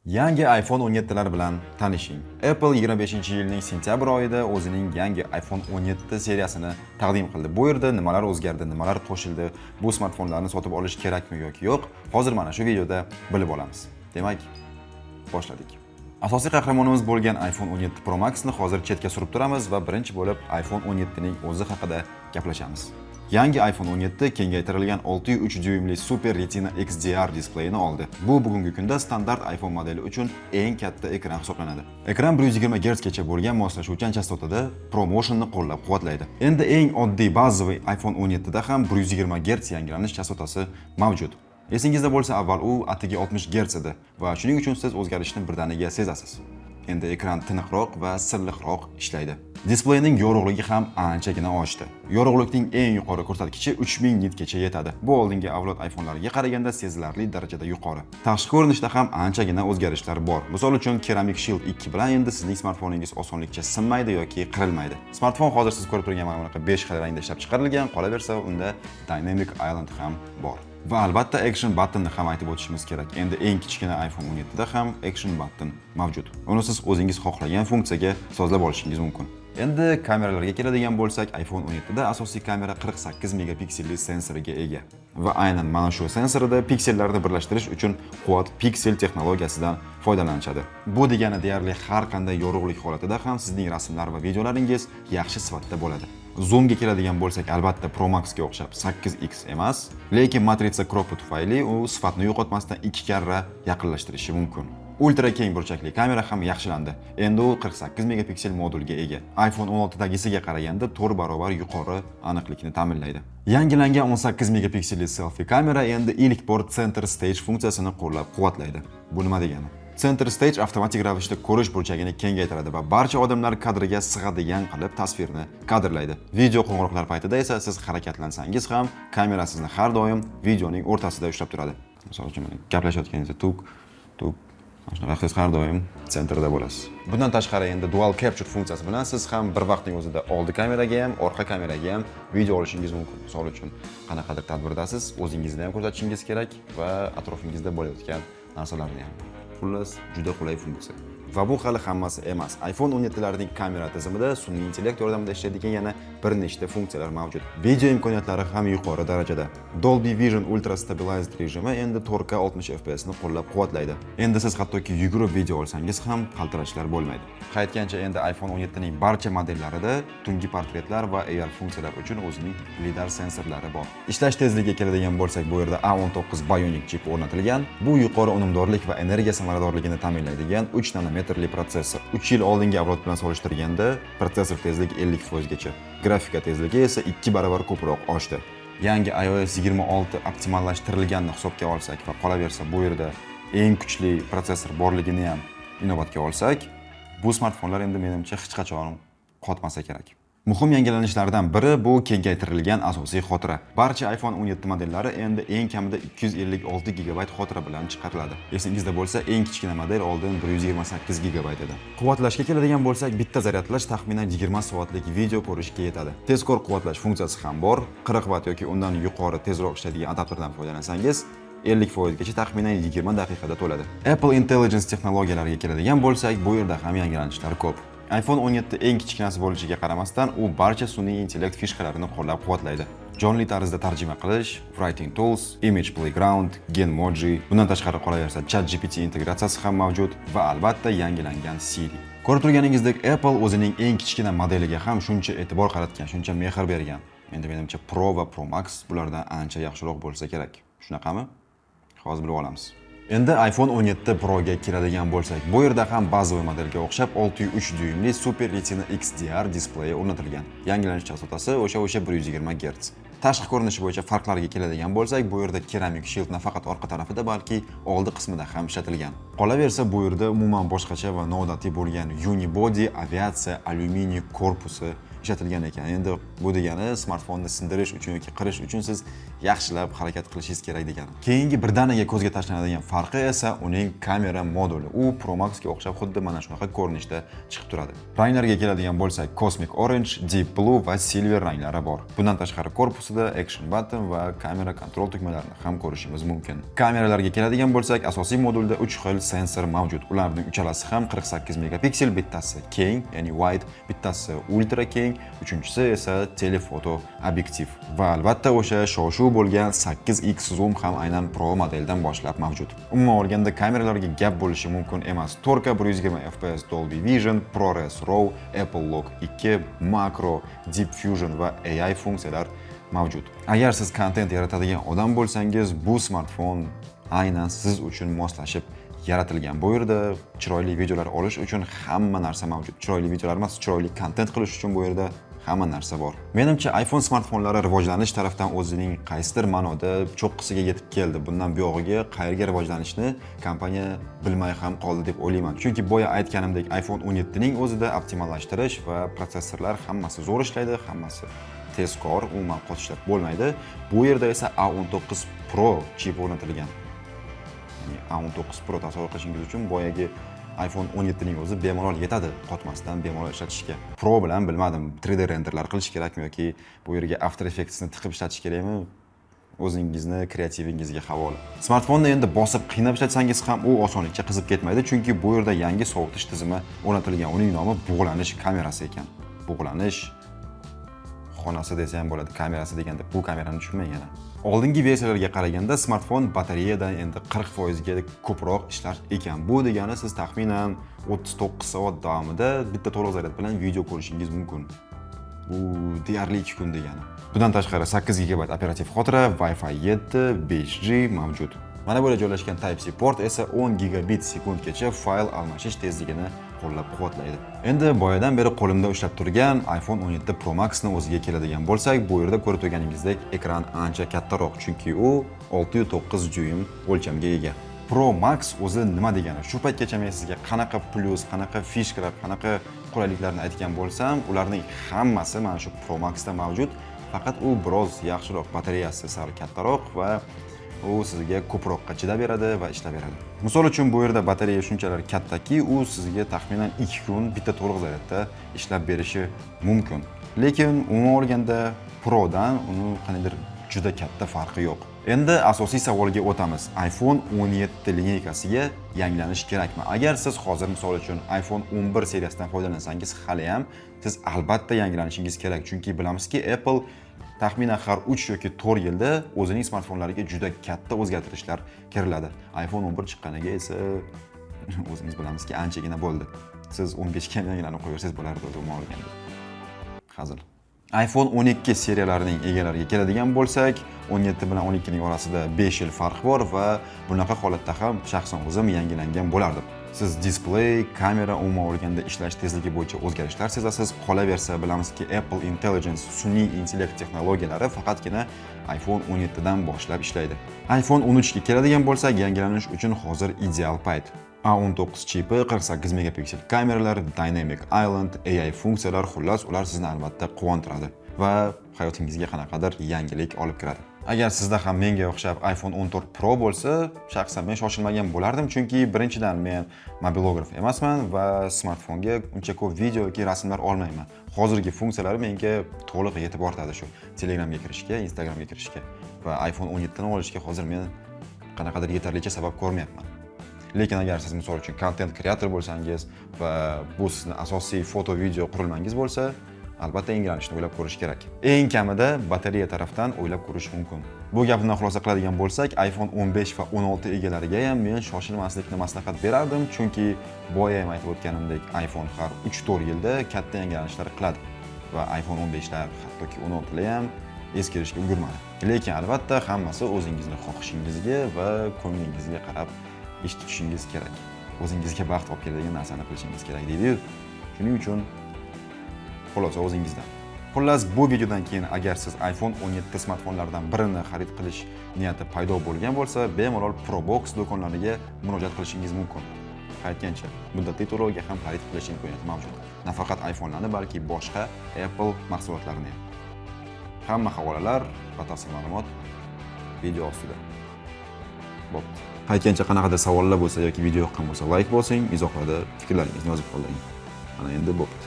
Yangi iPhone 17lar bilan tanishing. Apple 25-yilning sentyabr oyida o'zining yangi iPhone 17 seriyasini taqdim qildi. Bu yerda nimalar o'zgardi, nimalar qo'shildi, bu smartfonlarni sotib olish kerakmi yoki yo'q, hozir mana shu videoda bilib olamiz. Demak, boshladik. Asosiy qahramonimiz bo'lgan iPhone 17 Pro Max ni hozir chetga surib turamiz va birinchi bo'lib iPhone 17 ning o'zi haqida gaplashamiz. Yangi iPhone 17 kengaytirilgan 6.3 dyuymli Super Retina XDR displeyini oldi. Bu bugungi kunda standart iPhone modeli uchun eng katta ekran hisoblanadi. Ekran 120 Hz gacha bo'lgan moslashuvchan chastotada ProMotion'ni qo'llab-quvvatlaydi. Endi eng oddiy bazaviy iPhone 17 da ham 120 Hz yangilanish chastotasi mavjud. Esingizda bo'lsa, avval u atigi 60 Hz edi va shuning uchun siz o'zgarishni birdaniga sezasiz. Endi ekran tiniqroq va silliqroq ishlaydi. Displeyning yorug'ligi ham anchagina oshdi. Yorug'likning eng yuqori ko'rsatkichi 3000 nitgacha yetadi. Bu oldingi avlod iPhone'lariga qaraganda sezilarli darajada yuqori. Tashqi ko'rinishda ham anchagina o'zgarishlar bor. Misol uchun Ceramic Shield 2 bilan endi sizning smartfoningiz osonlikcha sinmaydi yoki qirilmaydi. Smartfon hozir siz ko'rib turgan mana bunaqa 5 xil rangda ishlab chiqarilgan, qolaversa unda Dynamic Island ham bor. Va albatta Action Button'ni ham aytib o'tishimiz kerak. Endi eng kichkina iPhone 17 da ham Action Button mavjud. Uni siz o'zingiz xohlagan funksiyaga sozlab olishingiz mumkin. Endi kameralarga keladigan bo'lsak, iPhone 17 da asosiy kamera 48 megapikselli sensoriga ega. Va aynan mana shu sensorda piksellarni birlashtirish uchun Quad Pixel texnologiyasidan foydalanishadi. Bu degani deyarli har qanday yorug'lik holatida ham sizning rasmlar va videolaringiz yaxshi sifatda bo'ladi. Zoomga keladigan bo'lsak, albatta Pro Max ga o'xshab 8x emas, lekin matrica crop tufayli u sifatni yo'qotmasdan 2 karra yaqinlashtirishi mumkin. Ultra keng burchakli kamera ham yaxshilandi. Endi u 48 megapiksel modulga ega. iPhone 16 dagisiga qaraganda 4 barobar yuqori aniqlikni ta'minlaydi. Yangilangan 18 megapikselli selfie kamera endi ilk bor Center Stage funksiyasini qo'llab-quvvatlaydi. Bu nima degani? Center Stage avtomatik ravishda ko'rish burchagini kengaytiradi va barcha odamlar kadriga sig'adigan qilib tasvirni kadrlaydi. Video qo'ng'iroqlar paytida esa siz harakatlansangiz ham kamera sizni har doim videoning o'rtasida ushlab turadi. Misol uchun gaplashayotganingizda tuk shunaqa siz har doim sentrda bo'lasiz. Bundan tashqari endi Dual Capture funksiyasi bilan siz ham bir vaqtning o'zida oldi kameraga ham, orqa kameraga ham video olishingiz mumkin. Misol uchun qanaqadir tadbirdasiz, o'zingizni ham ko'rsatishingiz kerak va atrofingizda bo'layotgan narsalarni ham. Xullas, juda qulay funksiya. Va bu hali hammasi emas. iPhone 17larining kamera tizimida sun'iy intellekt yordamida ishlaydigan yana bir nechta funksiyalar mavjud. Video imkoniyatlari ham yuqori darajada. Dolby Vision Ultra Stabilized rejimi endi 4K 60 FPS ni qo'llab-quvvatlaydi. Endi siz hattoki yugurib video olsangiz ham qaltirashlar bo'lmaydi. Qaytgancha endi iPhone 17 ning barcha modellarida tungi portretlar va AR funksiyalar uchun o'zining lidar sensorlari bor. Ishlash tezligiga keladigan bo'lsak, bu yerda A19 Bionic chip o'rnatilgan. Bu yuqori unumdorlik va energiya samaradorligini ta'minlaydigan 3 nanometrli protsessor. 3 yil oldingi avlod bilan solishtirganda protsessor tezligi 50% gacha. Grafika tezligi esa 2 barobar ko'proq oshdi. Yangi iOS 26 optimallashtirilganini hisobga olsak va qolaversa bu yerda eng kuchli protsessor borligini ham inobatga olsak, bu smartfonlar endi menimcha hech qachon qotmasa kerak. Muhim yangilanishlardan biri bu kengaytirilgan asosiy xotira. Barcha iPhone 17 modellari endi eng kamida 256 GB xotira bilan chiqariladi. Esingizda bo'lsa, eng kichkina model oldin 128 GB edi. Quvvatlashga keladigan bo'lsak, bitta zaryadlash taxminan 20 soatlik video ko'rishga yetadi. Tezkor quvvatlash funksiyasi ham bor. 40 Watt yoki undan yuqori tezroq ishlaydigan adapterdan foydalansangiz, 50% gacha taxminan 20 daqiqada to'ladi. Apple Intelligence texnologiyalariga keladigan bo'lsak, bu yerda ham yangilanishlar ko'p. iPhone 17 eng kichkinasi bo'lishiga qaramasdan, u barcha sun'iy intellekt fishkalarini qo'llab-quvvatlaydi. Jonli tarzda tarjima qilish, Writing Tools, Image Playground, Genmoji, bundan tashqari qolaversa ChatGPT integratsiyasi ham mavjud va albatta yangilangan Siri. Ko'rib turganingizdek, Apple o'zining eng kichkina modeliga ham shuncha e'tibor qaratgan, shuncha mehr bergan. Endi menimcha Pro va Pro Max bulardan ancha yaxshiroq bo'lsa kerak. Shunaqami? Hozir bilib olamiz. Endi iPhone 17 Pro ga keladigan bo'lsak, bu yerda ham bazaviy modelga o'xshab 6.3 dyuymli Super Retina XDR displeyi o'rnatilgan. Yangilanish chastotasi o'sha 120 Hz. Tashqi ko'rinishi bo'yicha farqlarga keladigan bo'lsak, bu yerda Ceramic Shield nafaqat orqa tarafida, balki oldi qismida ham ishlatilgan. Qolaversa, bu yerda umuman boshqacha va noodatiy bo'lgan unibody aviatsiya alyuminiy korpusi ishlatilgan ekan. Endi bu degani smartfonni sindirish uchun yoki qirish uchun siz yaxshilab harakat qilishingiz kerak degani. Keyingi birdaniga ko'zga tashlanadigan farqi esa uning kamera moduli. U Pro Max ga o'xshab xuddi mana shunaqa ko'rinishda chiqib turadi. Ranglarga keladigan bo'lsak, Cosmic Orange, Deep Blue va Silver ranglari bor. Bundan tashqari korpusida Action button va kamera kontrol tugmalarini ham ko'rishimiz mumkin. Kameralarga keladigan bo'lsak, asosiy modulda 3 xil sensor mavjud. Ularning uchalasi ham 48 megapiksel, bittasi keng, ya'ni wide, bittasi ultra keng, uchinchisi esa telefoto obyektiv. Va albatta o'sha shov-shuv bo'lgan 8x zoom ham aynan Pro modeldan boshlab mavjud. Umuman olganda kameralarga gap bo'lishi mumkin emas. 4K 120 fps Dolby Vision, ProRes RAW, Apple Lock 2, Macro, Deep Fusion va AI funksiyalar mavjud. Agar siz kontent yaratadigan odam bo'lsangiz, bu smartfon aynan siz uchun moslashib yaratilgan. Bu yerda chiroyli videolar olish uchun hamma narsa mavjud. Chiroyli videolar emas, chiroyli kontent qilish uchun bu yerda hamma narsa bor. Menimcha iPhone smartfonlari rivojlanish tarafdan o'zining qaysidir ma'noda cho'qqisiga yetib keldi. Bundan buyog'iga qayerga rivojlanishni kompaniya bilmay ham qoldi deb o'ylayman. Chunki boya aytganimdek, iPhone 17 ning o'zida optimallashtirish va protsessorlar hammasi zo'r ishlaydi, hammasi tezkor, umuman qo'shishlar bo'lmaydi. Bu yerda esa A19 Pro chip o'rnatilgan. Ya'ni A19 Pro tasavvur qilishingiz uchun boyagi iPhone 17 ning o'zi bemalol yetadi qotmasdan bemalol ishlatishga. Pro bilan bilmadim, 3D renderlar qilish kerakmi yoki bu yerga After Effects ni tiqib ishlatish kerakmi? O'zingizni kreativingizga havola. Smartfonni endi bosib qiynab ishlatsangiz ham u osonlikcha qizib ketmaydi, chunki bu yerda yangi sovutish tizimi o'rnatilgan. Uning nomi bug'lanish kamerasi ekan. Bug'lanish xonasi desa ham bo'ladi, kamerasi deganda bu kamerani tushunmang yana. Oldingi versiyalarga qaraganda smartfon batareyadan endi 40% ga ko'proq ishlar ekan. Bu degani siz taxminan 39 soat davomida bitta to'liq zaryad bilan video ko'rishingiz mumkin. Bu deyarli 2 kun degani. Bundan tashqari 8 GB operativ xotira, Wi-Fi 7, 5G mavjud. Mana bu yerda joylashgan Type-C port esa 10 gigabit sekundgacha fayl almashish tezligini qo'llab-quvvatlaydi. Endi boyadan beri qo'limda ushlab turgan iPhone 17 Pro Max ni o'ziga keladigan bo'lsak, bu yerda ko'rib turganingizdek ekran ancha kattaroq, chunki u 6.9 dyuym o'lchamga ega. Pro Max o'zi nima degani? Shu paytgacha men sizga qanaqa plyus, qanaqa fishkalar, qanaqa qulayliklarni aytgan bo'lsam, ularning hammasi mana shu Pro Max da mavjud. Faqat u biroz yaxshiroq, batareyasi sal kattaroq va u sizga ko'proqqa chidab beradi va ishlab beradi. Misol uchun bu yerda batareya shunchalar kattaki, u sizga taxminan 2 kun bitta to'liq zaryadda ishlab berishi mumkin. Lekin umuman olganda Pro dan uni qaniydir juda katta farqi yo'q. Endi asosiy savolga o'tamiz. iPhone 17 lineykasiga yangilanish kerakmi? Agar siz hozir misol uchun iPhone 11 seriyasidan foydalansangiz, hali ham siz albatta yangilanishingiz kerak, chunki bilamizki Apple taxminan har 3 yoki 4 yilda o'zining smartfonlariga juda katta o'zgartirishlar kiritadi. iPhone 11 chiqqaniga esa o'zingiz bilamizki anchagina bo'ldi. Siz 15 ga yangilanib qo'yarsangiz bo'lardi umuman olganda. Hazil. iPhone 12 seriyalarining egalariga keladigan bo'lsak, 17 bilan 12 ning orasida 5 yil farq bor va bunaqa holatda ham shaxsan o'zim yangilangan bo'lardim. Siz display, kamera, umuman olganda ishlash tezligi bo'yicha o'zgarishlar sezasiz. Qolaversa, bilamizki Apple Intelligence sun'iy intellekt texnologiyalari faqatgina iPhone 17 dan boshlab ishlaydi. iPhone 13 ga keladigan bo'lsak, yangilanish uchun hozir ideal payt. A19 chipi, 48 megapiksel kameralar, Dynamic Island, AI funksiyalar, xullas ular sizni albatta quvontiradi va hayotingizga qanaqadir yangilik olib kiradi. Agar sizda ham menga o'xshab iPhone 14 Pro bo'lsa, shaxsan men shoshilmagan bo'lardim, chunki birinchidan men mobilograf emasman va smartfonga uncha ko'p video yoki rasmlar olmayman. Hozirgi funksiyalari menga to'liq yetib ortadi shu Telegramga kirishga, Instagramga kirishga va iPhone 17 ni olishga hozir men qanaqadir yetarlicha sabab ko'rmayapman. Lekin agar siz misol uchun content creator bo'lsangiz va bu sizni asosiy foto video qurilmangiz bo'lsa, albatta yangilanishni o'ylab ko'rish kerak. Eng kamida batareya tarafdan o'ylab ko'rish mumkin. Bu gapni xulosa qiladigan bo'lsak, iPhone 15 va 16 egalariga ham men shoshilmaslikni maslahat berardim, chunki boya ham aytib o'tganimdek, iPhone har 3-4 yilda katta yangilanishlar qiladi va iPhone 15 lar hattoki 16 lar ham eskirishga ulgurmadi. Lekin albatta hammasi o'zingizning xohishingizga va ko'nglingizga qarab ish tutishingiz kerak. O'zingizga baxt olib keladigan narsani qilishingiz kerak deydi-yu. Shuning uchun xulosa o'zingizdan. Xullas, bu videodan keyin agar siz iPhone 17 smartfonlaridan birini xarid qilish niyati paydo bo'lgan bo'lsa, bemalol Probox do'konlariga murojaat qilishingiz mumkin. Aytgancha, muddatli to'lovga ham xarid qilish imkoniyati mavjud. Nafaqat iPhone'larni, balki boshqa Apple mahsulotlarini ham. Hamma havolalar, batafsil ma'lumot video ostida. Bo'pti. Aytgancha qanaqadir savollar bo'lsa yoki video yoqqan bo'lsa, like bosing, izohlarda fikrlaringizni yozib qoldiring. Mana endi bo'pti.